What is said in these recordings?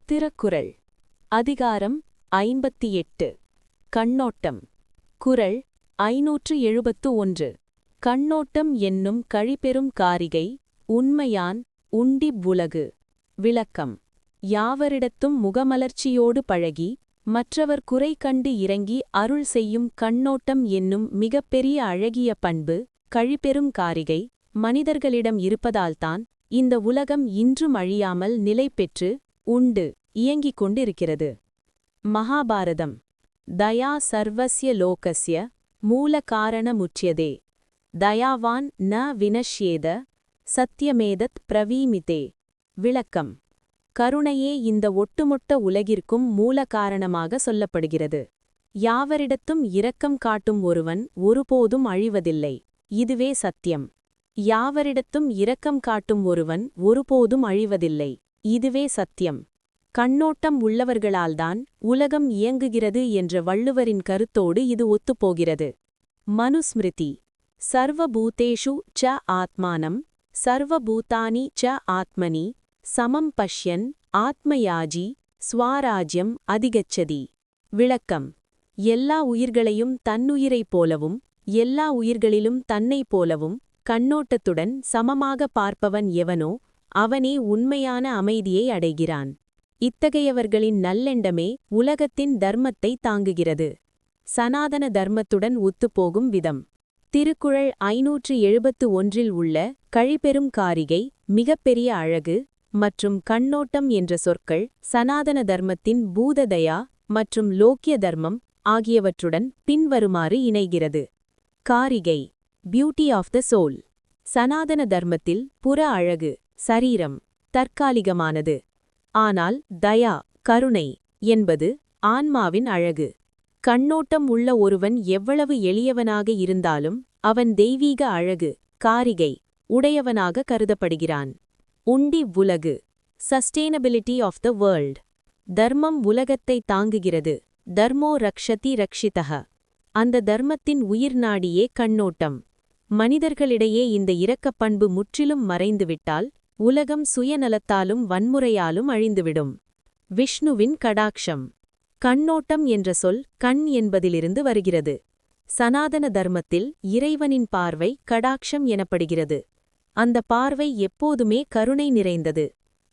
திருக்குறள் அதிகாரம் 58 கண்ணோட்டம் குறள் 571 கண்ணோட்டம் என்னும் கழிபெறும் காரிகை உண்மையான் உண்டிவ்வுலகு விளக்கம் யாவரிடத்தும் முகமலர்ச்சியோடு பழகி மற்றவர் குறை கண்டு இறங்கி அருள் செய்யும் கண்ணோட்டம் என்னும் மிகப்பெரிய அழகிய பண்பு கழிபெறும் காரிகை மனிதர்களிடம் இருப்பதால்தான் இந்த உலகம் இன்றும் அழியாமல் நிலை பெற்று உண்டு இயங்கிக் கொண்டிருக்கிறது. மகாபாரதம் தயா சர்வஸ்ய லோகஸ்ய மூல காரணமுச்யதே தயாவான் ந வினஷ்யேத சத்யமேதத் பிரவீமிதே விளக்கம் கருணையே இந்த ஒட்டுமொத்த உலகிற்கும் மூல காரணமாக சொல்லப்படுகிறது. யாவரிடத்தும் இரக்கம் காட்டும் ஒருவன் ஒருபோதும் அழிவதில்லை, இதுவே சத்தியம். யாவரிடத்தும் இரக்கம் காட்டும் ஒருவன் ஒருபோதும் அழிவதில்லை, இதுவே சத்தியம். கண்ணோட்டம் உள்ளவர்களால்தான் உலகம் இயங்குகிறது என்ற வள்ளுவரின் கருத்தோடு இது ஒத்துப்போகிறது. மனுஸ்மிருதி சர்வபூதேஷு ச ஆத்மானம் சர்வபூதானி ச ஆத்மனி சமம் பஷ்யன் ஆத்மயாஜி ஸ்வாராஜ்யம் அதிகச்சதி விளக்கம் எல்லா உயிர்களையும் தன்னுயிரைப் போலவும் எல்லா உயிர்களிலும் தன்னைப் போலவும் கண்ணோட்டத்துடன் சமமாக பார்ப்பவன் எவனோ அவனே உண்மையான அமைதியை அடைகிறான். இத்தகையவர்களின் நல்லெண்ணமே உலகத்தின் தர்மத்தை தாங்குகிறது. சனாதன தர்மத்துடன் ஒத்துப்போகும் விதம் திருக்குறள் 571 உள்ள கழிபெறும் காரிகை மிகப்பெரிய அழகு மற்றும் கண்ணோட்டம் என்ற சொற்கள் சனாதன தர்மத்தின் பூததயா மற்றும் லோக்கிய தர்மம் ஆகியவற்றுடன் பின்வருமாறு இணைகிறது. காரிகை பியூட்டி ஆஃப் த சோல். சனாதன தர்மத்தில் புற அழகு சரீரம் தற்காலிகமானது, ஆனால் தயா கருணை என்பது ஆன்மாவின் அழகு. கண்ணோட்டம் உள்ள ஒருவன் எவ்வளவு எளியவனாக இருந்தாலும் அவன் தெய்வீக அழகு காரிகை உடையவனாக கருதப்படுகிறான். உண்டிவ்வுலகு சஸ்டெய்னபிலிட்டி ஆஃப் த வேர்ல்ட். தர்மம் உலகத்தை தாங்குகிறது. தர்மோ ரக்ஷதி ரக்ஷிதஹ. அந்த தர்மத்தின் உயிர்நாடியே கண்ணோட்டம். மனிதர்களிடையே இந்த இரக்கப்பண்பு முற்றிலும் மறைந்துவிட்டால் உலகம் சுயநலத்தாலும் வன்முறையாலும் அழிந்துவிடும். விஷ்ணுவின் கடாக்ஷம். கண்ணோட்டம் என்ற சொல் கண் என்பதிலிருந்து வருகிறது. சனாதன தர்மத்தில் இறைவனின் பார்வை கடாக்ஷம் எனப்படுகிறது. அந்த பார்வை எப்போதுமே கருணை நிறைந்தது.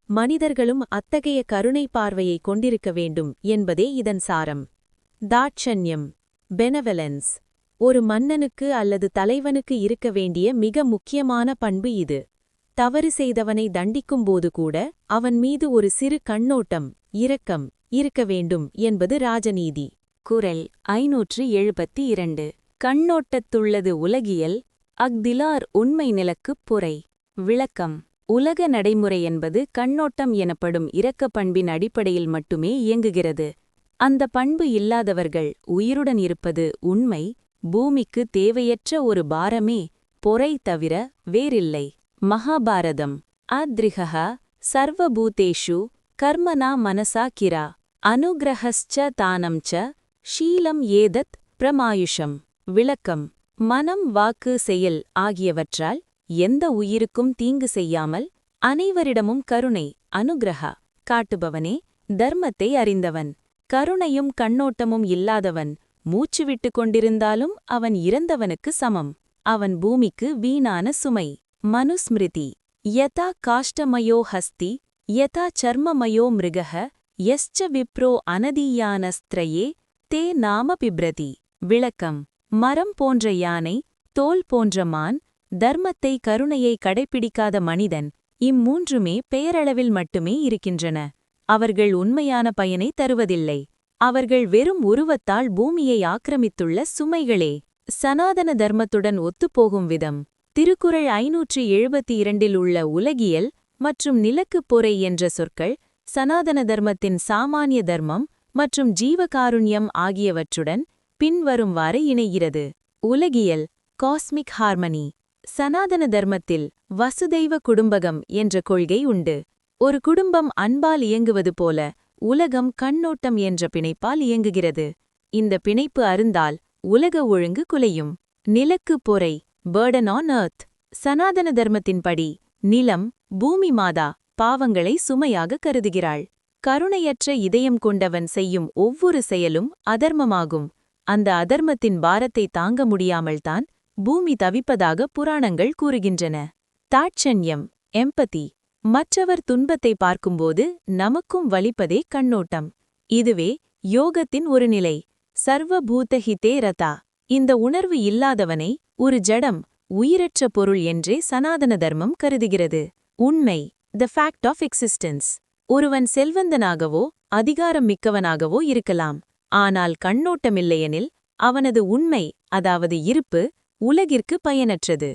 மனிதர்களும் அத்தகைய கருணை பார்வையை கொண்டிருக்க வேண்டும் என்பதே இதன் சாரம். தாட்சண்யம் பெனவலன்ஸ். ஒரு மன்னனுக்கு அல்லது தலைவனுக்கு இருக்க வேண்டிய மிக முக்கியமான பண்பு இது. தவறு செய்தவனை தண்டிக்கும்போது கூட அவன் மீது ஒரு சிறு கண்ணோட்டம் இரக்கம் இருக்க வேண்டும் என்பது ராஜநீதி. குறள் 572 கண்ணோட்டத்துள்ளது உலகியல் அஃதிலார் உண்மை நிலக்குப் பொறை விளக்கம் உலக நடைமுறை என்பது கண்ணோட்டம் எனப்படும் இரக்கப் பண்பின் அடிப்படையில் மட்டுமே இயங்குகிறது. அந்த பண்பு இல்லாதவர்கள் உயிருடன் இருப்பது உண்மை, பூமிக்கு தேவையற்ற ஒரு பாரமே, பொறை தவிர வேறில்லை. மகாபாரதம் ஆத்ரிஹ சர்வபூதேஷு கர்மனா மனசா கிரா அனுகிரஹஸ்ச தானம் ச ஷீலம் ஏதத் பிரமாயுஷம் விளக்கம் மனம் வாக்கு செயல் ஆகியவற்றால் எந்த உயிருக்கும் தீங்கு செய்யாமல் அனைவரிடமும் கருணை அனுகிரஹா காட்டுபவனே தர்மத்தை அறிந்தவன். கருணையும் கண்ணோட்டமும் இல்லாதவன் மூச்சுவிட்டு கொண்டிருந்தாலும் அவன் இறந்தவனுக்கு சமம். அவன் பூமிக்கு வீணான சுமை. மனுஸ்மிருதி யதா காஷ்டமயோ ஹஸ்தி யதா சர்மமயோ மிருகஹ யஸ்ச விப்ரோ அனதீயானஸ்த்ரயே தே நாம பிப்ரதி விளக்கம் மரம் போன்ற யானை தோல் போன்ற மான் தர்மத்தை கருணையை கடைப்பிடிக்காத மனிதன் இம்மூன்றுமே பெயரளவில் மட்டுமே இருக்கின்றன. அவர்கள் உண்மையான பயனை தருவதில்லை. அவர்கள் வெறும் உருவத்தால் பூமியை ஆக்கிரமித்துள்ள சுமைகளே. சனாதன தர்மத்துடன் ஒத்துப்போகும் விதம் திருக்குறள் 572 உள்ள உலகியல் மற்றும் நிலக்குப் பொறை என்ற சொற்கள் சனாதன தர்மத்தின் சாமானிய தர்மம் மற்றும் ஜீவகாருண்யம் ஆகியவற்றுடன் பின்வரும்வாறு இணைகிறது. உலகியல் காஸ்மிக் ஹார்மனி. சனாதன தர்மத்தில் வசுதைவ குடும்பகம் என்ற கொள்கை உண்டு. ஒரு குடும்பம் அன்பால் இயங்குவது போல உலகம் கண்ணோட்டம் என்ற பிணைப்பால் இயங்குகிறது. இந்த பிணைப்பு அருந்தால் உலக ஒழுங்கு குலையும். நிலக்கு பொறை பர்டன் ஆன் எர்த். சனாதன தர்மத்தின்படி நிலம் பூமி மாதா பாவங்களை சுமையாக கருதுகிறாள். கருணையற்ற இதயம் கொண்டவன் செய்யும் ஒவ்வொரு செயலும் அதர்மமாகும். அந்த அதர்மத்தின் பாரத்தை தாங்க முடியாமல்தான் பூமி தவிப்பதாக புராணங்கள் கூறுகின்றன. தாட்சண்யம், எம்பதி, மற்றவர் துன்பத்தை பார்க்கும்போது நமக்கும் வலிப்பதே கண்ணோட்டம். இதுவே யோகத்தின் ஒரு நிலை. சர்வபூதஹிதே ரதா. இந்த உணர்வு இல்லாதவனை ஒரு ஜடம், உயிரற்ற பொருள் என்றே சனாதன தர்மம் கருதுகிறது. உண்மை, த ஃபேக்ட் ஆஃப் எக்ஸிஸ்டன்ஸ். ஒருவன் செல்வந்தனாகவோ அதிகாரம் மிக்கவனாகவோ இருக்கலாம். ஆனால் கண்ணோட்டமில்லையெனில் அவனது உண்மை, அதாவது இருப்பு, உலகிற்கு பயனற்றது.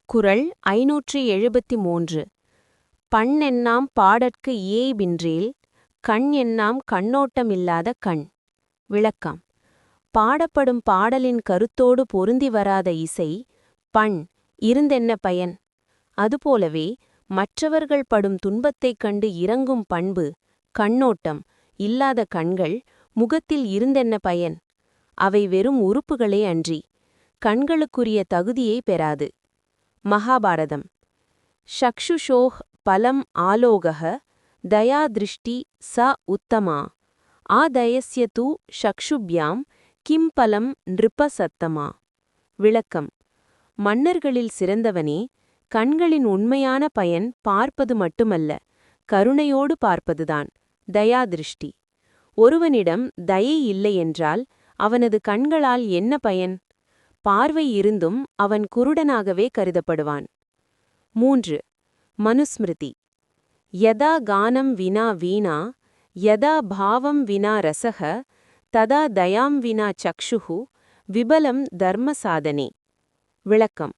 குறள் 573. பண் என்னாம் பாடற்கு இயைபின்றேல், கண் என்னாம் கண்ணோட்டமில்லாத கண். விளக்கம். பாடப்படும் பாடலின் கருத்தோடு பொருந்தி வராத இசை, பண், இருந்தென்ன பயன்? அதுபோலவே மற்றவர்கள் படும் துன்பத்தைக் கண்டு இரங்கும் பண்பு, கண்ணோட்டம் இல்லாத கண்கள் முகத்தில் இருந்தென்ன பயன்? அவை வெறும் உறுப்புகளே அன்றி கண்களுக்குரிய தகுதியை பெறாது. மகாபாரதம். சக்ஷுஷோஹ் பலம் ஆலோகः தயா திருஷ்டி ச உத்தமா ஆதயஸ்ய தூ சக்ஷுப்யாம் கிம் பலம் நிருப சத்தமா. விளக்கம். மன்னர்களில் சிறந்தவனே, கண்களின் உண்மையான பயன் பார்ப்பது மட்டுமல்ல, கருணையோடு பார்ப்பதுதான். தயா திருஷ்டி. ஒருவனிடம் தயை இல்லையென்றால் அவனது கண்களால் என்ன பயன்? பார்வை இருந்தும் அவன் குருடனாகவே கருதப்படுவான். 3. மனுஸ்மிருதி. யதா கானம் வினா வீணா, யதா பாவம் வினா ரசக, ததா தயாம் வினா சக்ஷுஹு, விபலம் தர்ம சாதனே. விளக்கம்.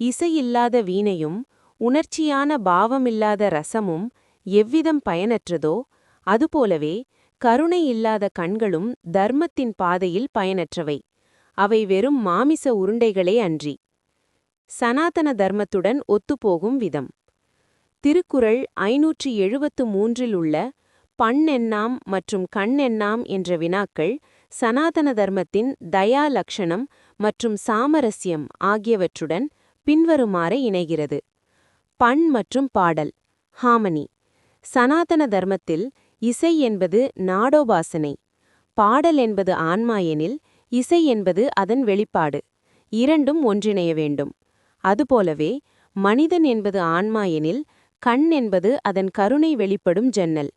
இசையில்லாத வீணையும் உணர்ச்சியான பாவமில்லாத ரசமும் எவ்விதம் பயனற்றதோ, அதுபோலவே கருணை இல்லாத கண்களும் தர்மத்தின் பாதையில் பயனற்றவை. அவை வெறும் மாமிச உருண்டைகளே அன்றி. சனாதன தர்மத்துடன் ஒத்துப்போகும் விதம். திருக்குறள் 573 உள்ள பண் என்னாம் மற்றும் கண் என்னாம் என்ற வினாக்கள் சனாதன தர்மத்தின் தயா லக்ஷணம் மற்றும் சாமரஸ்யம் ஆகியவற்றுடன் பின்வருமாறு இணைகிறது. பண் மற்றும் பாடல், ஹாமனி. சனாதன தர்மத்தில் இசை என்பது நாடோபாசனை, பாடல் என்பது ஆன்மா எனில் இசை என்பது அதன் வெளிப்பாடு. இரண்டும் ஒன்றிணைய வேண்டும். அதுபோலவே மனிதன் என்பது ஆன்மா எனில் கண் என்பது அதன் கருணை வெளிப்படும் ஜன்னல்.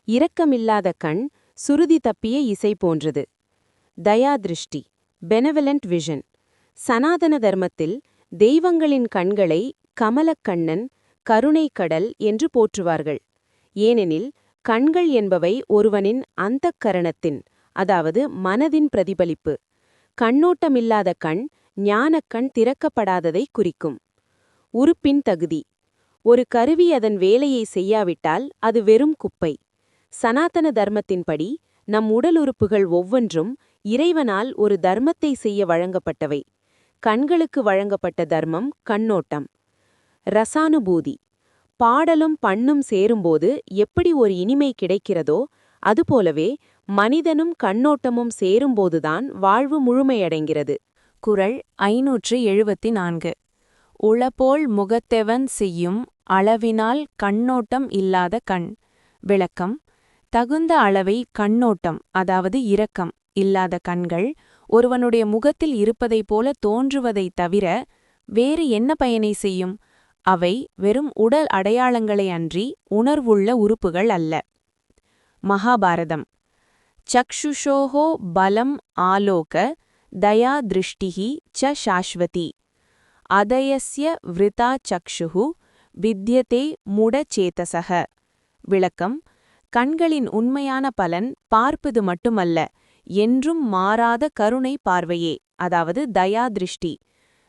இரக்கமில்லாத கண் சுருதி தப்பிய இசை போன்றது. தயா திருஷ்டி, பெனவலண்ட் விஷன். சனாதன தர்மத்தில் தெய்வங்களின் கண்களை கமலக்கண்ணன், கருணை கடல் என்று போற்றுவார்கள். ஏனெனில் கண்கள் என்பவை ஒருவனின் அந்தக்கரணத்தின், அதாவது மனதின் பிரதிபலிப்பு. கண்ணோட்டமில்லாத கண் ஞானக்கண் திறக்கப்படாததை குறிக்கும். உறுப்பின் தகுதி. ஒரு கருவி அதன் வேலையை செய்யாவிட்டால் அது வெறும் குப்பை. சனாதன தர்மத்தின்படி நம் உடல் உறுப்புகள் ஒவ்வொன்றும் இறைவனால் ஒரு தர்மத்தை செய்ய வழங்கப்பட்டவை. கண்களுக்கு வழங்கப்பட்ட தர்மம் கண்ணோட்டம். ரசானுபூதி. பாடலும் பண்ணும் சேரும்போது எப்படி ஒரு இனிமை கிடைக்கிறதோ, அதுபோலவே மனிதனும் கண்ணோட்டமும் சேரும்போதுதான் வாழ்வு முழுமையடைகிறது. குறள் 574. உளபோல் முகத்தெவன் செய்யும் அளவினால் கண்ணோட்டம் இல்லாத கண். விளக்கம். தகுந்த அளவை கண்ணோட்டம், அதாவது இரக்கம் இல்லாத கண்கள் ஒருவனுடைய முகத்தில் இருப்பதைப் போல தோன்றுவதைத் தவிர வேறு என்ன பயனை செய்யும்? அவை வெறும் உடல் அடையாளங்களே அன்றி உணர்வுள்ள உறுப்புகள் அல்ல. மகாபாரதம். சக்ஷுஷோஹோ பலம் ஆலோக தயா திருஷ்டிஹி ச சாஸ்வதி அதயஸ்ய விருதா சக்ஷுஹு வித்யதே முட சேதசக. விளக்கம். கண்களின் உண்மையான பலன் பார்ப்பது மட்டுமல்ல, என்றும் மாறாத கருணை பார்வையே, அதாவது தயா திருஷ்டி.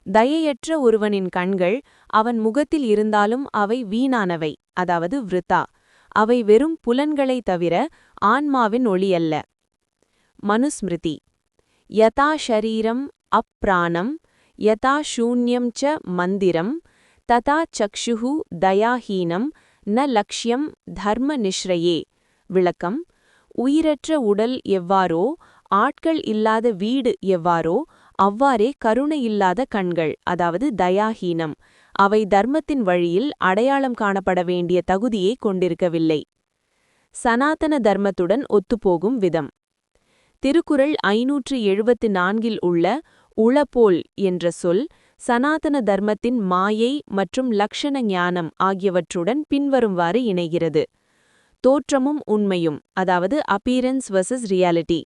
தயையற்ற ஒருவனின் கண்கள் அவன் முகத்தில் இருந்தாலும் அவை வீணானவை, அதாவது விருதா. அவை வெறும் புலன்களை தவிர ஆன்மாவின் ஒளியல்ல. மனுஸ்மிருதி. யதா ஷரீரம் அப்ராணம் யதா சூன்யம் ச மந்திரம் ததா சக்ஷுஹு தயாஹீனம் ந லக்ஷ்யம் தர்ம நிஸ்ரயே. விளக்கம். உயிரற்ற உடல் எவ்வாறோ, ஆட்கள் இல்லாத வீடு எவ்வாறோ, அவ்வாறே கருணை இல்லாத கண்கள், அதாவது தயாஹீனம். அவை தர்மத்தின் வழியில் அடையாளம் காணப்பட வேண்டிய தகுதியை கொண்டிருக்கவில்லை. சனாதன தர்மத்துடன் ஒத்துப்போகும் விதம். திருக்குறள் 574 உள்ள உளப்போல் என்ற சொல் சனாதன தர்மத்தின் மாயை மற்றும் லக்ஷண ஞானம் ஆகியவற்றுடன் பின்வருமாறு இணைகிறது. தோற்றமும் உண்மையும், அதாவது appearance versus reality.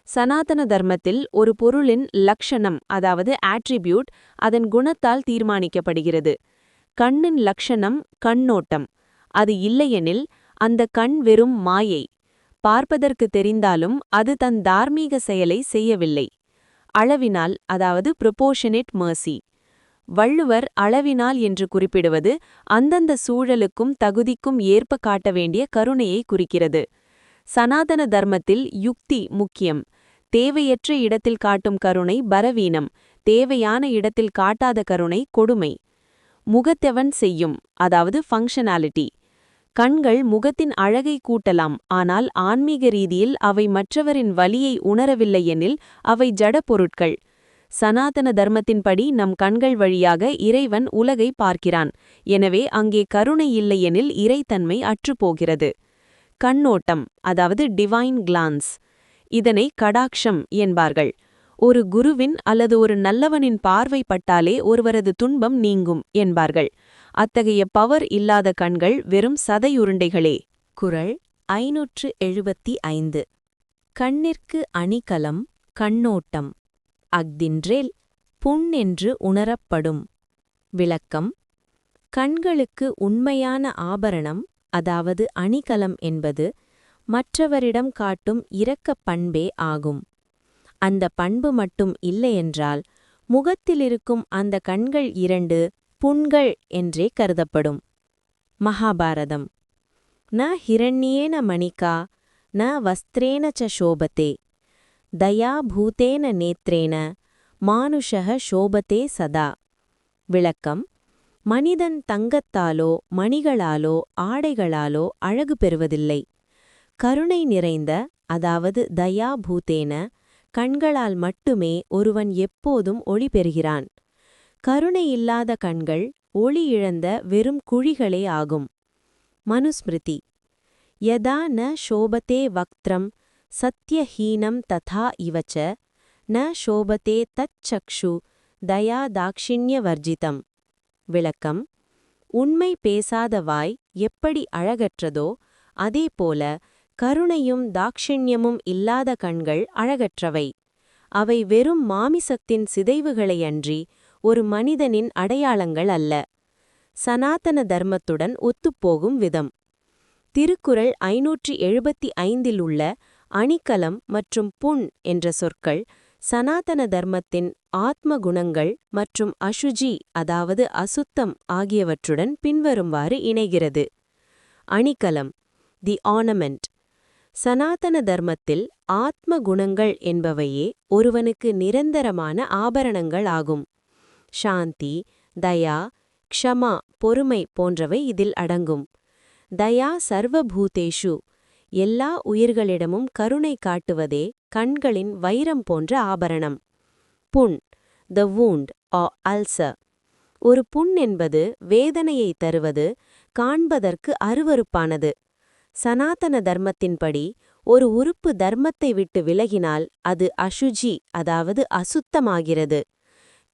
சனாதன தர்மத்தில் ஒரு பொருளின் லக்ஷணம், அதாவது attribute, அதன் குணத்தால் தீர்மானிக்கப்படுகிறது. கண்ணின் லக்ஷணம் கண்ணோட்டம். அது இல்லையெனில் அந்த கண் வெறும் மாயை. பார்ப்பதற்கு தெரிந்தாலும் அது தன் தார்மீக செயலை செய்யவில்லை. அளவினால், அதாவது proportionate mercy. வள்ளுவர் அளவினால் என்று குறிப்பிடுவது அந்தந்த சூழலுக்கும் தகுதிக்கும் ஏற்ப காட்ட வேண்டிய கருணையை குறிக்கிறது. சனாதன தர்மத்தில் யுக்தி முக்கியம். தேவையற்ற இடத்தில் காட்டும் கருணை பலவீனம், தேவையான இடத்தில் காட்டாத கருணை கொடுமை. முகத்தெவன் செய்யும், அதாவது ஃபங்க்ஷனாலிட்டி. கண்கள் முகத்தின் அழகை கூட்டலாம், ஆனால் ஆன்மீக ரீதியில் அவை மற்றவரின் வலியை உணரவில்லையெனில் அவை ஜட பொருட்கள். சனாதன தர்மத்தின்படி நம் கண்கள் வழியாக இறைவன் உலகை பார்க்கிறான். எனவே அங்கே கருணை இல்லையெனில் இறைத்தன்மை அற்றுப்போகிறது. கண்ணோட்டம், அதாவது டிவைன் கிளான்ஸ். இதனை கடாக்ஷம் என்பார்கள். ஒரு குருவின் அல்லது ஒரு நல்லவனின் பார்வை பட்டாலே ஒருவரது துன்பம் நீங்கும் என்பார்கள். அத்தகைய பவர் இல்லாத கண்கள் வெறும் சதையுருண்டைகளே. குறள் 575. கண்ணிற்கு அணிகலம் கண்ணோட்டம், அஃதின்றேல் புண் என்று உணரப்படும். விளக்கம்: கண்களுக்கு உண்மையான ஆபரணம், அதாவது அணிகலம் என்பது மற்றவரிடம் காட்டும் இரக்கப் பண்பே ஆகும். அந்த பண்பு மட்டும் இல்லையென்றால் முகத்திலிருக்கும் அந்த கண்கள் 2 புண்கள் என்றே கருதப்படும். மகாபாரதம். ந ஹிரண்யேன மணிகா ந வஸ்திரேன ச சோபதே தயா பூதேன நேத்ரேன மானுஷக சோபதே சதா. விளக்கம்: மனிதன் தங்கத்தாலோ மணிகளாலோ ஆடைகளாலோ அழகு பெறுவதில்லை. கருணை நிறைந்த, அதாவது தயா பூதேன கண்களால் மட்டுமே ஒருவன் எப்போதும் ஒளி பெறுகிறான். கருணை இல்லாத கண்கள் ஒளி இழந்த வெறும் குழிகளே ஆகும். மனுஸ்மிருதி. யதா ந சோபதே வக்த்ரம் சத்யஹீனம் ததா இவச்ச ந சோபதே தச்சக்ஷு தயா தாக்ஷிண்யவர்ஜிதம். விளக்கம்: உண்மை பேசாத வாய் எப்படி அழகற்றதோ அதேபோல கருணையும் தாக்ஷிண்யமும் இல்லாத கண்கள் அழகற்றவை. அவை வெறும் மாமிசத்தின் சிதைவுகளையன்றி ஒரு மனிதனின் அடையாளங்கள் அல்ல. சனாதன தர்மத்துடன் ஒத்துப்போகும் விதம். திருக்குறள் 575 உள்ள அணிகலம் மற்றும் புண் என்ற சொற்கள் சனாதன தர்மத்தின் ஆத்ம குணங்கள் மற்றும் அசுஜி, அதாவது அசுத்தம் ஆகியவற்றுடன் பின்வருமாறு இணைகிறது. அணிகலம், தி ஆர்னமெண்ட். சனாதன தர்மத்தில் ஆத்ம குணங்கள் என்பவையே ஒருவனுக்கு நிரந்தரமான ஆபரணங்கள் ஆகும். சாந்தி, தயா, க்ஷமா பொறுமை போன்றவை இதில் அடங்கும். தயா சர்வபூதேஷு, எல்லா உயிர்களிடமும் கருணை காட்டுவதே கண்களின் வைரம் போன்ற ஆபரணம். புண், த வூண்ட் ஆர் அல்சர். ஒரு புண் என்பது வேதனையை தருவது, காண்பதற்கு அருவருப்பானது. சனாதன தர்மத்தின்படி ஒரு உறுப்பு தர்மத்தை விட்டு விலகினால் அது அசுஜி, அதாவது அசுத்தமாகிறது.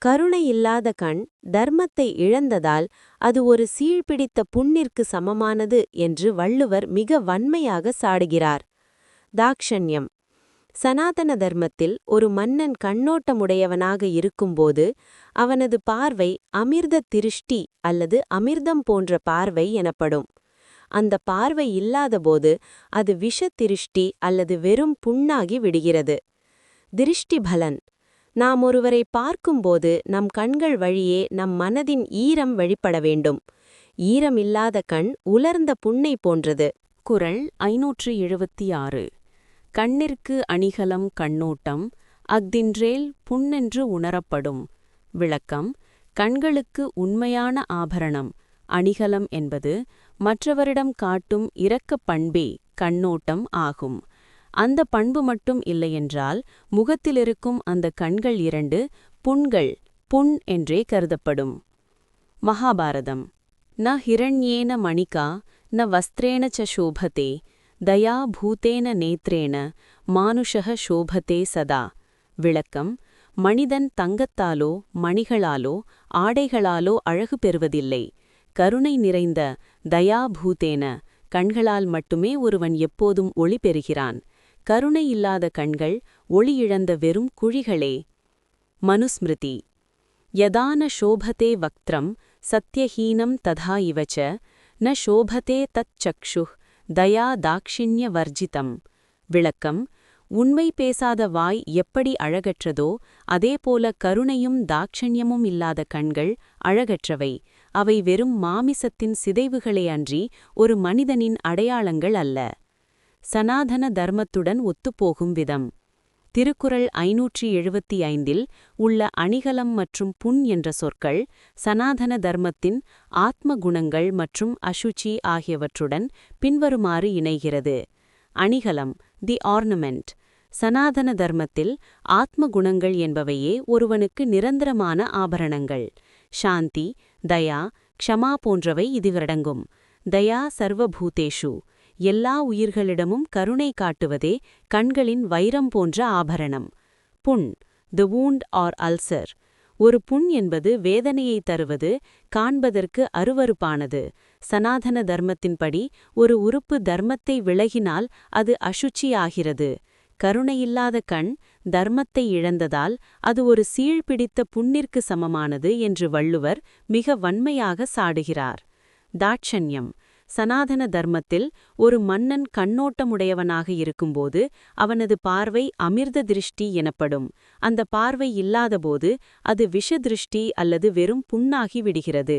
கருணை இல்லாத கண் தர்மத்தை இழந்ததால் அது ஒரு சீழ்பிடித்த புண்ணிற்கு சமமானது என்று வள்ளுவர் மிக வன்மையாக சாடுகிறார். தாக்ஷண்யம். சனாதன தர்மத்தில் ஒரு மன்னன் கண்ணோட்டமுடையவனாக இருக்கும்போது அவனது பார்வை அமிர்த திருஷ்டி அல்லது அமிர்தம் போன்ற பார்வை எனப்படும். அந்த பார்வை இல்லாதபோது அது விஷ திருஷ்டி அல்லது வெறும் புண்ணாகி விடுகிறது. திருஷ்டி பலன். நாம் ஒருவரை பார்க்கும்போது நம் கண்கள் வழியே நம் மனதின் ஈரம் வெளிப்பட வேண்டும். ஈரம் இல்லாத கண் உலர்ந்த புண்ணை போன்றது. குறள் 576. கண்ணிற்கு அணிகலம் கண்ணோட்டம், அஃதின்றேல் புண்ணென்று உணரப்படும். விளக்கம்: கண்களுக்கு உண்மையான ஆபரணம் அணிகலம் என்பது மற்றவரிடம் காட்டும் இரக்கப் பண்பே கண்ணோட்டம் ஆகும். அந்த பண்பு மட்டும் இல்லையென்றால் முகத்திலிருக்கும் அந்த கண்கள் 2 புண்கள், புண் என்றே கருதப்படும். மகாபாரதம். ந ஹிரண்யேன மணிகா ந வஸ்திரேன ச சோபதே தயா பூதேன நேத்ரேன மானுஷக சோபதே சதா. விளக்கம்: மனிதன் தங்கத்தாலோ மணிகளாலோ ஆடைகளாலோ அழகு பெறுவதில்லை. கருணை நிறைந்த தயாபூதேன கண்களால் மட்டுமே ஒருவன் எப்போதும் ஒளி பெறுகிறான். கருணை இல்லாத கண்கள் ஒளி இழந்த வெறும் குழிகளே. மனுஸ்மிருதி: யதான சோபதே வக்த்ரம் சத்யஹீனம் ததா இவச்ச ந சோபதே தச் சக்ஷுஹ் தயா தாக்ஷிண்ய வர்ஜிதம். விளக்கம்: உண்மை பேசாத வாய் எப்படி அழகற்றதோ அதேபோல கருணையும் தாட்சண்யமும் இல்லாத கண்கள் அழகற்றவை. அவை வெறும் மாமிசத்தின் சிதைவுகளே அன்றி ஒரு மனிதனின் அடையாளங்கள் அல்ல. சனாதன தர்மத்துடன் ஒத்துப்போகும் விதம். திருக்குறள் 575 உள்ள அணிகலம் மற்றும் புண் என்ற சொற்கள் சனாதன தர்மத்தின் ஆத்ம குணங்கள் மற்றும் அசுச்சி ஆகியவற்றுடன் பின்வருமாறு இணைகிறது. அணிகலம், தி ஆர்னமெண்ட். சனாதன தர்மத்தில் ஆத்ம குணங்கள் என்பவையே ஒருவனுக்கு நிரந்தரமான ஆபரணங்கள். சாந்தி, தயா, க்ஷமா போன்றவை இதுவடங்கும். தயா சர்வபூதேஷு, எல்லா உயிர்களிடமும் கருணை காட்டுவதே கண்களின் வைரம் போன்ற ஆபரணம். புண், தி வூண்ட் ஆர் அல்சர். ஒரு புண் என்பது வேதனையை தருவது, காண்பதற்கு அருவருப்பானது. சனாதன தர்மத்தின்படி ஒரு உறுப்பு தர்மத்தை விலகினால் அது அசுச்சி ஆகிறது. கருணையில்லாத கண் தர்மத்தை இழந்ததால் அது ஒரு சீழ்பிடித்த புண்ணிற்கு சமமானது என்று வள்ளுவர் மிக வன்மையாக சாடுகிறார். தாட்சண்யம். சனாதன தர்மத்தில் ஒரு மன்னன் கண்ணோட்டமுடையவனாக இருக்கும்போது அவனது பார்வை அமிர்த திருஷ்டி எனப்படும். அந்த பார்வை இல்லாதபோது அது விஷ திருஷ்டி அல்லது வெறும் புண்ணாகி விடுகிறது.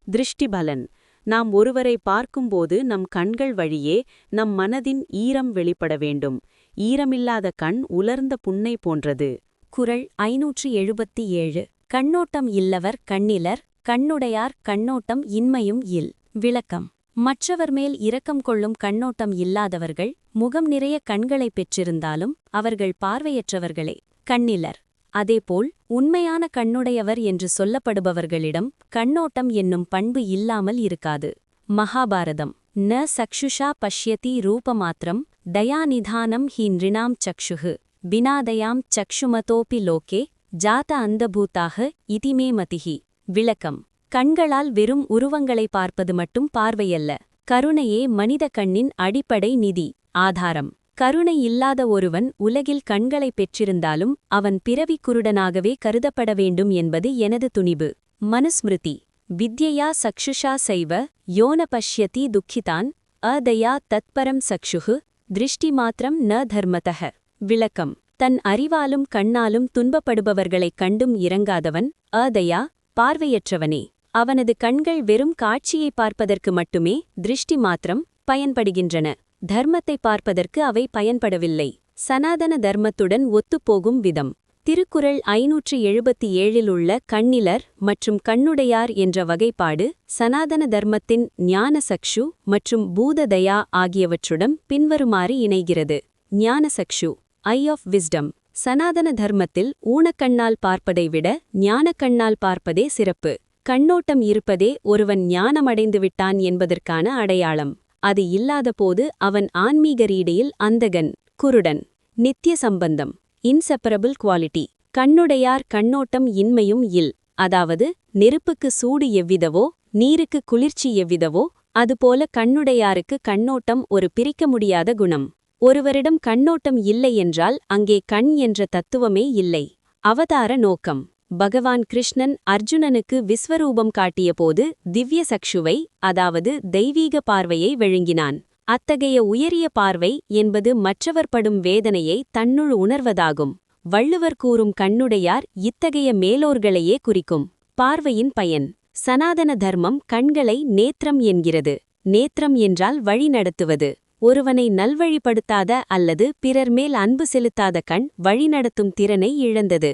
திருஷ்டிபலன். நாம் ஒருவரை பார்க்கும்போது நம் கண்கள் வழியே நம் மனதின் ஈரம் வெளிப்பட வேண்டும். ஈரமில்லாத கண் உலர்ந்த புண்ணை போன்றது. குறள் 577. கண்ணோட்டம் இல்லவர் கண்ணிலர், கண்ணுடையார் கண்ணோட்டம் இன்மையும் இல். விளக்கம்: மற்றவர் மேல் இரக்கம் கொள்ளும் கண்ணோட்டம் இல்லாதவர்கள் முகம் நிறைய கண்களை பெற்றிருந்தாலும் அவர்கள் பார்வையற்றவர்களே, கண்ணிலர். அதேபோல் உண்மையான கண்ணுடையவர் என்று சொல்லப்படுபவர்களிடம் கண்ணோட்டம் என்னும் பண்பு இல்லாமல் இருக்காது. மகாபாரதம்: ந சக்ஷுஷா பஷ்யதி ரூபமாத்திரம் தயாநிதானம் ஹி நிருணாம் சக்ஷுஹு பினாதயாம் சக்ஷுமதோபி லோகே ஜாத அந்தபூதாக இதிமே மதிஹி. விளக்கம்: கண்களால் வெறும் உருவங்களை பார்ப்பது மட்டும் பார்வையல்ல. கருணையே மனித கண்ணின் அடிப்படை நிதி, ஆதாரம். கருணை இல்லாத ஒருவன் உலகில் கண்களை பெற்றிருந்தாலும் அவன் பிறவி குருடனாகவே கருதப்பட வேண்டும் என்பது எனது துணிபு. மனுஸ்மிருதி: வித்யயா சக்ஷுஷா சைவ யோன பஷ்யதி துக்கிதான் அதயா தத்பரம் சக்ஷுஹு திருஷ்டி மாத்திரம் ந தர்மதஹ. விளக்கம்: தன் அறிவாலும் கண்ணாலும் துன்பப்படுபவர்களைக் கண்டும் இறங்காதவன் அதயா, பார்வையற்றவனே. அவனது கண்கள் வெறும் காட்சியை பார்ப்பதற்கு மட்டுமே திருஷ்டி மாத்திரம் பயன்படுகின்றன. தர்மத்தை பார்ப்பதற்கு அவை பயன்படவில்லை. சனாதன தர்மத்துடன் ஒத்துப்போகும் விதம். திருக்குறள் 577 உள்ள கண்ணிலர் மற்றும் கண்ணுடையார் என்ற வகைப்பாடு சனாதன தர்மத்தின் ஞான சக்ஷு மற்றும் பூததயா ஆகியவற்றுடன் பின்வருமாறு இணைகிறது. ஞான சக்ஷு, ஐ ஆஃப் விஸ்டம். சனாதன தர்மத்தில் ஊனக்கண்ணால் பார்ப்பதை விட ஞானக்கண்ணால் பார்ப்பதே சிறப்பு. கண்ணோட்டம் இருப்பதே ஒருவன் ஞானமடைந்து விட்டான் என்பதற்கான அடையாளம். அது இல்லாதபோது அவன் ஆன்மீக ரீதியில் அந்தகன், குருடன். நித்திய சம்பந்தம், இன்செப்பரபிள் குவாலிட்டி. கண்ணுடையார் கண்ணோட்டம் இன்மையும் இல். அதாவது நெருப்புக்கு சூடு எவ்விதவோ நீருக்கு குளிர்ச்சி எவ்விதவோ அதுபோல கண்ணுடையாருக்கு கண்ணோட்டம் ஒரு பிரிக்க முடியாத குணம். ஒருவரிடம் கண்ணோட்டம் இல்லை என்றால் அங்கே கண் என்ற தத்துவமே இல்லை. அவதார நோக்கம். பகவான் கிருஷ்ணன் அர்ஜுனனுக்கு விஸ்வரூபம் காட்டியபோது திவ்ய சக்ஷுவை, அதாவது தெய்வீக பார்வையை வழங்கினான். அத்தகைய உயரிய பார்வை என்பது மற்றவர் படும் வேதனையை தன்னுள் உணர்வதாகும். வள்ளுவர் கூறும் கண்ணுடையார் இத்தகைய மேலோர்களையே குறிக்கும். பார்வையின் பயன். சனாதன தர்மம் கண்களை நேத்திரம் என்கிறது. நேத்திரம் என்றால் வழி நடத்துவது. ஒருவனை நல்வழிப்படுத்தாத அல்லது பிறர் மேல் அன்பு செலுத்தாத கண் வழிநடத்தும் திறனை இழந்தது.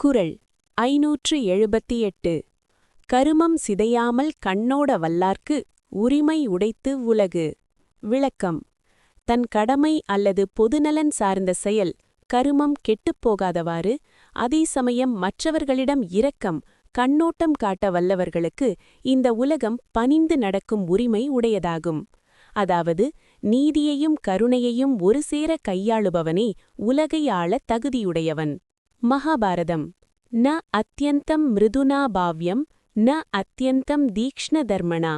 குறள் 578. கருமம் சிதையாமல் கண்ணோட வல்லார்க்கு உரிமை உடைத்து உலகு. விளக்கம்: தன் கடமை அல்லது பொதுநலன் சார்ந்த செயல் கருமம் கெட்டுப்போகாதவாறு அதே சமயம் மற்றவர்களிடம் இரக்கம், கண்ணோட்டம் காட்ட வல்லவர்களுக்கு இந்த உலகம் பணிந்து நடக்கும் உரிமை உடையதாகும். அதாவது நீதியையும் கருணையையும் ஒருசேர கையாளுபவனே உலகை ஆளத் தகுதியுடையவன். மகாபாரதம். ந அத்யந்தம் மிருதுனா பாவ்யம் ந அத்யந்தம் தீக்ஷ்ணதர்மணா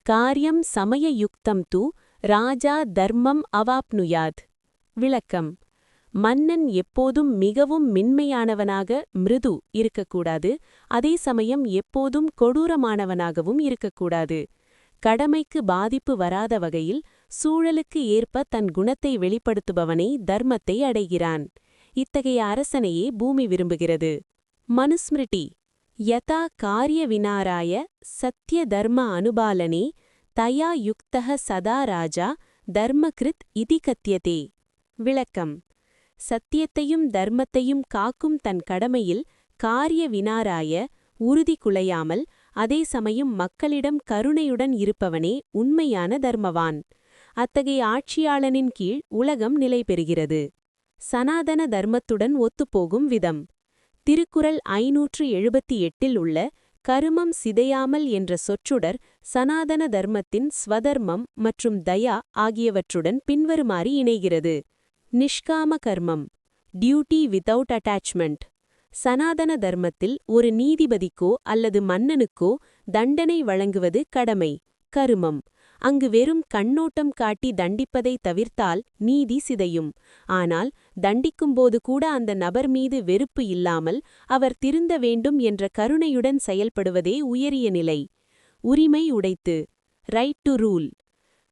காரியம் சமயயுக்தம் து ராஜா தர்மம் அவாப்னுயாத். விளக்கம். மன்னன் எப்போதும் மிகவும் மென்மையானவனாக மிருது இருக்கக்கூடாது, அதே சமயம் எப்போதும் கொடூரமானவனாகவும் இருக்கக்கூடாது. கடமைக்கு பாதிப்பு வராத வகையில் சூழலுக்கு ஏற்ப தன் குணத்தை வெளிப்படுத்துபவனே தர்மத்தை அடைகிறான். இத்தகைய அரசனையே பூமி விரும்புகிறது. மனுஸ்மிருதி. யதா காரிய வினாராய சத்ய தர்ம அனுபாலனே தயா யுக்தஹ சதா ராஜா தர்மகிருத் இதி கத்யதே. விளக்கம். சத்தியத்தையும் தர்மத்தையும் காக்கும் தன் கடமையில் காரிய வினாராய உறுதி குலையாமல் அதே சமயம் மக்களிடம் கருணையுடன் இருப்பவனே உண்மையான தர்மவான். அத்தகைய ஆட்சியாளனின் கீழ் உலகம் நிலை பெறுகிறது. சனாதன தர்மத்துடன் ஒத்துப்போகும் விதம். திருக்குறள் 578 உள்ள கருமம் சிதையாமல் என்ற சொற்றொடர் சனாதன தர்மத்தின் ஸ்வதர்மம் மற்றும் தயா ஆகியவற்றுடன் பின்வருமாறு இணைகிறது. நிஷ்காம கர்மம், டியூட்டி வித்தவுட் அட்டாச்மெண்ட். சனாதன தர்மத்தில் ஒரு நீதிபதிக்கோ அல்லது மன்னனுக்கோ தண்டனை வழங்குவது கடமை, கருமம். அங்கு வெறும் கண்ணோட்டம் காட்டி தண்டிப்பதை தவிர்த்தால் நீதி சிதையும். ஆனால் தண்டிக்கும்போது கூட அந்த நபர் மீது வெறுப்பு இல்லாமல் அவர் திருந்த வேண்டும் என்ற கருணையுடன் செயல்படுவதே உயரிய நிலை. உரிமை உடைத்து. Right to rule.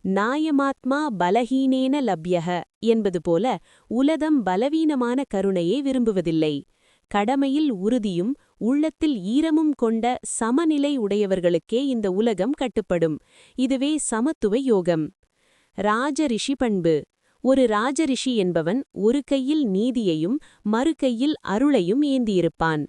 நாயமாத்மா பலஹீனேன லப்யஹ என்பது போல உலகம் பலவீனமான கருணையை விரும்புவதில்லை. கடமையில் உறுதியும் உள்ளத்தில் ஈரமும் கொண்ட சமநிலை உடையவர்களுக்கே இந்த உலகம் கட்டுப்படும். இதுவே சமத்துவ யோகம். ராஜரிஷி பண்பு. ஒரு ராஜரிஷி என்பவன் ஒரு கையில் நீதியையும் மறு கையில் அருளையும் ஏந்தியிருப்பான்.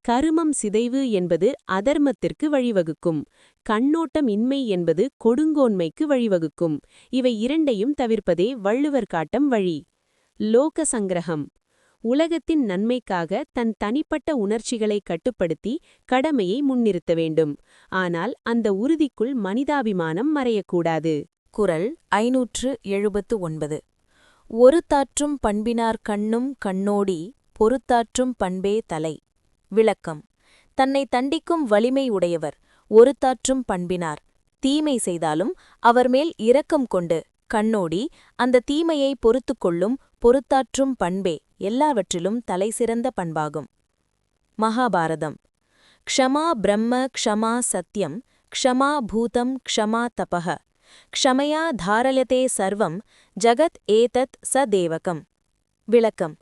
கருமம் சிதைவு என்பது அதர்மத்திற்கு வழிவகுக்கும். கண்ணோட்டம் இன்மை என்பது கொடுங்கோன்மைக்கு வழிவகுக்கும். இவை இரண்டையும் தவிர்ப்பதே வள்ளுவர் காட்டும் வழி. லோக சங்கிரகம். உலகத்தின் நன்மைக்காக தன் தனிப்பட்ட உணர்ச்சிகளை கட்டுப்படுத்தி கடமையை முன்னிறுத்த வேண்டும். ஆனால் அந்த உறுதிக்குள் மனிதாபிமானம் மறையக்கூடாது. குறள் 579. ஒருத்தாற்றும் பண்பினார் கண்ணும் கண்ணோடி பொறுத்தாற்றும் பண்பே தலை. விளக்கம். தன்னை தண்டிக்கும் வலிமை உடையவர் ஒருத்தாற்றும் பண்பினார். தீமை செய்தாலும் அவர் மேல் இரக்கம் கொண்டு கண்ணோடி அந்த தீமையை பொறுத்துக்கொள்ளும் பொறுத்தாற்றும் பண்பே எல்லாவற்றிலும் தலைசிறந்த பண்பாகும். மகாபாரதம். க்ஷமா பிரம்ம க்ஷமா சத்யம் க்ஷமா பூதம் க்ஷமா தபஹ க்ஷமயா தாரயதே சர்வம் ஜகத் ஏதத் ச தேவகம். விளக்கம்.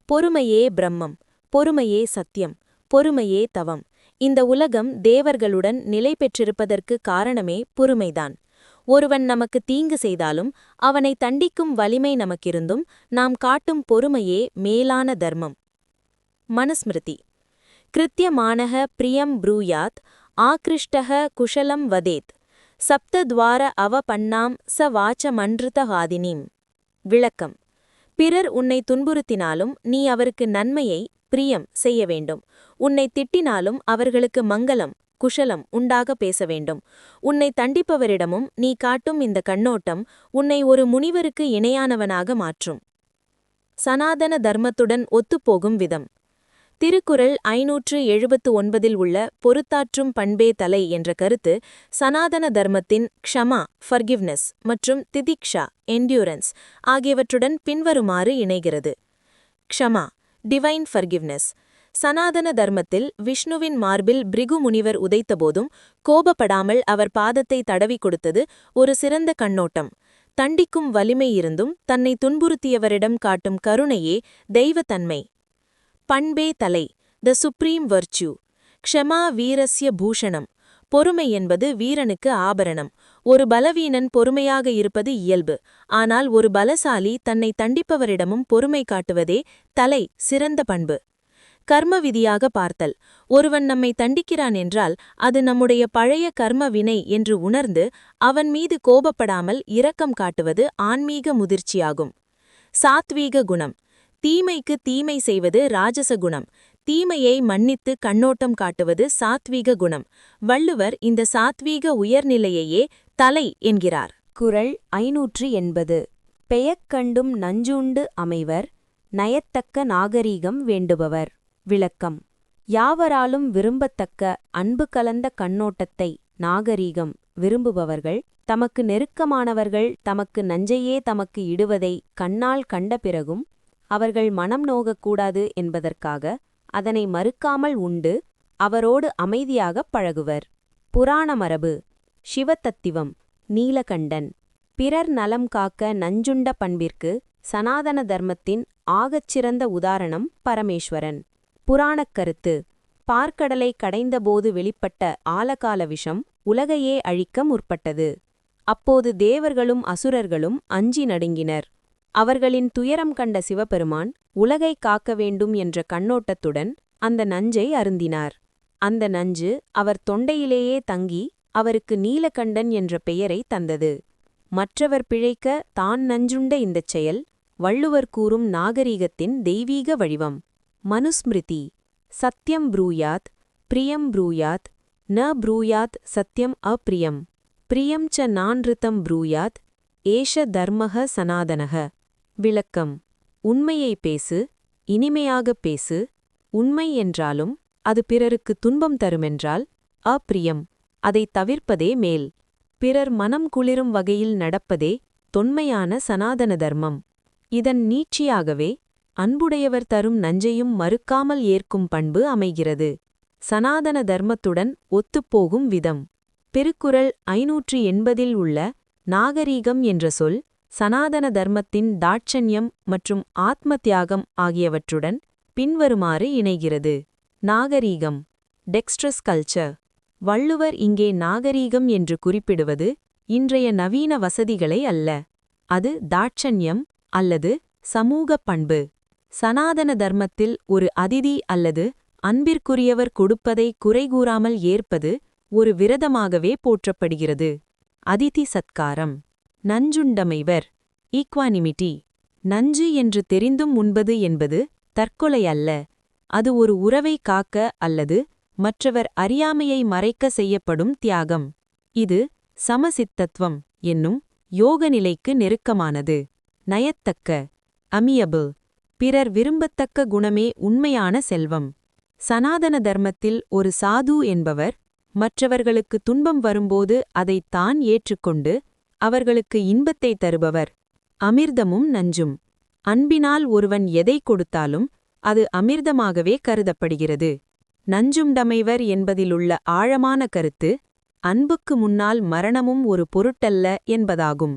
பொறுமையே பிரம்மம், பொறுமையே சத்தியம், பொறுமையே தவம். இந்த உலகம் தேவர்களுடன் நிலை பெற்றிருப்பதற்கு காரணமே பொறுமைதான். ஒருவன் நமக்கு தீங்கு செய்தாலும் அவனை தண்டிக்கும் வலிமை நமக்கிருந்தும் நாம் காட்டும் பொறுமையே மேலான தர்மம். மனுஸ்மிருதி. கிருத்யமானஹ பிரியம் ப்ரூயாத் ஆக்ருஷ்டஹ குஷலம் வதேத் சப்தத்வார அவபன்னாம் ச வாச்சமன்ருதஹாதினீம். விளக்கம். பிறர் உன்னை துன்புறுத்தினாலும் நீ அவருக்கு நன்மையை பிரியம் செய்ய வேண்டும். உன்னை திட்டினாலும் அவர்களுக்கு மங்களம் குஷலம் உண்டாக பேச வேண்டும். உன்னை தண்டிப்பவரிடமும் நீ காட்டும் இந்த கண்ணோட்டம் உன்னை ஒரு முனிவருக்கு இணையானவனாக மாற்றும். சனாதன தர்மத்துடன் ஒத்துப்போகும் விதம். திருக்குறள் 579 உள்ள பொறுத்தாற்றும் பண்பே தலை என்ற கருத்து சனாதன தர்மத்தின் க்ஷமா ஃபர்கிவ்னஸ் மற்றும் திதிக்ஷா என்டியூரன்ஸ் ஆகியவற்றுடன் பின்வருமாறு இணைகிறது. க்ஷமா டிவைன் ஃபர்கிவ்னஸ். சனாதன தர்மத்தில் விஷ்ணுவின் மார்பில் பிரிகு முனிவர் உதைத்தபோதும் கோபப்படாமல் அவர் பாதத்தை தடவி கொடுத்தது ஒரு சிறந்த கண்ணோட்டம். தண்டிக்கும் வலிமை இருந்தும் தன்னை துன்புறுத்தியவரிடம் காட்டும் கருணையே தெய்வத்தன்மை. பண்பே தலை த சுப்ரீம் வர்ச்சு. க்ஷமா வீரஸ்ய பூஷணம். பொறுமை என்பது வீரனுக்கு ஆபரணம். ஒரு பலவீனன் பொறுமையாக இருப்பது இயல்பு. ஆனால் ஒரு பலசாலி தன்னை தண்டிப்பவரிடமும் பொறுமை காட்டுவதே தலை சிறந்த பண்பு. கர்ம விதியாக பார்த்தல். ஒருவன் நம்மை தண்டிக்கிறான் என்றால் அது நம்முடைய பழைய கர்ம வினை என்று உணர்ந்து அவன் மீது கோபப்படாமல் இரக்கம் காட்டுவது ஆன்மீக முதிர்ச்சியாகும். சாத்வீக குணம். தீமைக்கு தீமை செய்வது ராஜச குணம். தீமையை மன்னித்து கண்ணோட்டம் காட்டுவது சாத்வீக குணம். வள்ளுவர் இந்த சாத்வீக உயர்நிலையையே தலை என்கிறார். குறள் 580. பெயக்கண்டும் நஞ்சுண்டு அமைவர் நயத்தக்க நாகரீகம் வேண்டுபவர். விளக்கம். யாவராலும் விரும்பத்தக்க அன்பு கலந்த கண்ணோட்டத்தை நாகரீகம் விரும்புபவர்கள் தமக்கு நெருக்கமானவர்கள் தமக்கு நஞ்சையே தமக்கு இடுவதை கண்ணால் கண்ட பிறகும் அவர்கள் மனம் நோகக்கூடாது என்பதற்காக அதனை மறுக்காமல் உண்டு அவரோடு அமைதியாகப் பழகுவர். புராண மரபு. சிவதத்திவம். நீலகண்டன். பிறர் நலம் காக்க நஞ்சுண்ட பண்பிற்கு சனாதன தர்மத்தின் ஆகச்சிறந்த உதாரணம் பரமேஸ்வரன். புராணக் கருத்து. பார்க்கடலை கடைந்தபோது வெளிப்பட்ட ஆலகால விஷம் உலகையே அழிக்க முற்பட்டது. அப்போது தேவர்களும் அசுரர்களும் அஞ்சி நடுங்கினர். அவர்களின் துயரம் கண்ட சிவபெருமான் உலகை காக்க வேண்டும் என்ற கண்ணோட்டத்துடன் அந்த நஞ்சை அருந்தினார். அந்த நஞ்சு அவர் தொண்டையிலேயே தங்கி அவருக்கு நீலகண்டன் என்ற பெயரை தந்தது. மற்றவர் பிழைக்க தான் நஞ்சுண்ட இந்தச் செயல் வள்ளுவர் கூறும் நாகரீகத்தின் தெய்வீக வடிவம். மனுஸ்மிருதி. சத்யம் ப்ரூயாத் பிரியம் ப்ரூயாத் ந ப்ரூயாத் சத்யம் அப்ரியம் பிரியம் ச நான்ருதம் ப்ரூயாத் ஏஷ தர்மஹ சனாதனஹ. விளக்கம். உண்மையை பேசு, இனிமையாகப் பேசு. உண்மை என்றாலும் அது பிறருக்கு துன்பம் தருமென்றால் அப்ரியம், அதைத் தவிர்ப்பதே மேல். பிறர் மனம் குளிரும் வகையில் நடப்பதே தொன்மையான சனாதன தர்மம். இதன் நீட்சியாகவே அன்புடையவர் தரும் நஞ்சையும் மறுக்காமல் ஏற்கும் பண்பு அமைகிறது. சனாதன தர்மத்துடன் ஒத்துப்போகும் விதம். திருக்குறள் 580 உள்ள நாகரீகம் என்ற சொல் சனாதன தர்மத்தின் தாட்சண்யம் மற்றும் ஆத்ம தியாகம் ஆகியவற்றுடன் பின்வருமாறு இணைகிறது. நாகரீகம். டெக்ஸ்ட்ரஸ் கல்ச்சர். வள்ளுவர் இங்கே நாகரீகம் என்று குறிப்பிடுவது இன்றைய நவீன வசதிகளை அல்ல. அது தாட்சண்யம் அல்லது சமூக பண்பு. சனாதன தர்மத்தில் ஒரு அதிதி அல்லது அன்பிற்குரியவர் கொடுப்பதை குறைகூறாமல் ஏற்பது ஒரு விரதமாகவே போற்றப்படுகிறது. அதிதி சத்காரம். நஞ்சுண்டமைவர். ஈக்வானிமிட்டி. நஞ்சு என்று தெரிந்தும் உண்பது என்பது தற்கொலை அல்ல. அது ஒரு உறவை காக்க அல்லது மற்றவர் அறியாமையை மறைக்க செய்யப்படும் தியாகம். இது சமசித்தத்துவம் என்னும் யோக நிலைக்கு நெருக்கமானது. நயத்தக்க. அமியபிள். பிறர் விரும்பத்தக்க குணமே உண்மையான செல்வம். சனாதன தர்மத்தில் ஒரு சாது என்பவர் மற்றவர்களுக்கு துன்பம் வரும்போது அதைத் தான் ஏற்றுக்கொண்டு அவர்களுக்கு இன்பத்தை தருபவர். அமிர்தமும் நஞ்சும். அன்பினால் ஒருவன் எதை கொடுத்தாலும் அது அமிர்தமாகவே கருதப்படுகிறது. நஞ்சுண்டமைவர் என்பதிலுள்ள ஆழமான கருத்து அன்புக்கு முன்னால் மரணமும் ஒரு பொருட்டல்ல என்பதாகும்.